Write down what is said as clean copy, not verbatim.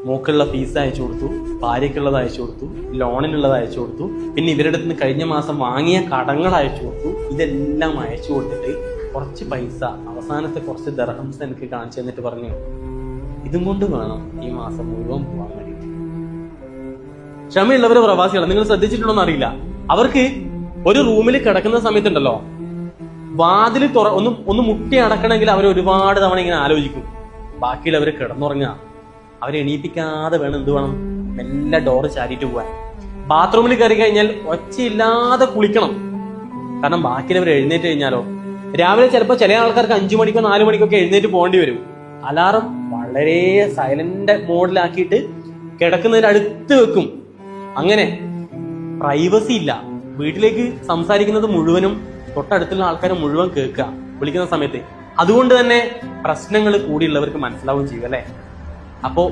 മോക്കുള്ള fees അയച്ചു കൊടുത്തു, ഭാര്യയ്ക്കുള്ളത് അയച്ചു കൊടുത്തു, ലോണിനുള്ളത് അയച്ചു കൊടുത്തു, പിന്നെ ഇവരുടെ അടുത്ത് നിന്ന് കഴിഞ്ഞ മാസം വാങ്ങിയ കടങ്ങൾ അയച്ചു കൊടുത്തു. ഇതെല്ലാം അയച്ചു കൊടുത്തിട്ട് കുറച്ച് പൈസ അവസാനത്തെ കുറച്ച് ദർഹംസ് എനിക്ക് കാണിച്ചു തന്നിട്ട് പറഞ്ഞു, ഇതും കൊണ്ട് വേണം ഈ മാസം മുഴുവൻ പോകാൻ വേണ്ടിയിട്ട്. ക്ഷമയുള്ളവര് പ്രവാസികളാണ്. നിങ്ങൾ ശ്രദ്ധിച്ചിട്ടുണ്ടോ എന്നറിയില്ല. അവർക്ക് ഒരു റൂമിൽ കിടക്കുന്ന സമയത്തുണ്ടല്ലോ, വാതിൽ ഒന്ന് മുട്ടി അടക്കണമെങ്കിൽ അവർ ഒരുപാട് തവണ ഇങ്ങനെ ആലോചിക്കും. ബാക്കിയിൽ അവർ കിടന്നുറങ്ങുക. അവരെ എണീപ്പിക്കാതെ വേണം എന്ത് വേണം, മെല്ലെ ഡോറ് ചാരിയിട്ട് പോകാൻ. ബാത്റൂമിൽ കയറി കഴിഞ്ഞാൽ ഒച്ചയില്ലാതെ കുളിക്കണം. കാരണം ബാക്കിയിൽ അവർ എഴുന്നേറ്റ് കഴിഞ്ഞാലോ, രാവിലെ ചിലപ്പോൾ ചില ആൾക്കാർക്ക് 5 മണിക്കോ 4 മണിക്കൊക്കെ എഴുന്നേറ്റ് പോകേണ്ടി വരും. അലാറം വളരെ സൈലന്റ് മോഡിലാക്കിയിട്ട് കിടക്കുന്നതിന് അടുത്ത് വെക്കും. അങ്ങനെ പ്രൈവസി ഇല്ല. വീട്ടിലേക്ക് സംസാരിക്കുന്നത് മുഴുവനും തൊട്ടടുത്തുള്ള ആൾക്കാർ മുഴുവൻ കേൾക്കുക വിളിക്കുന്ന സമയത്ത്. അതുകൊണ്ട് തന്നെ പ്രശ്നങ്ങൾ കൂടിയുള്ളവർക്ക് മനസ്സിലാവുകയും ചെയ്യും അല്ലേ. അപ്പോ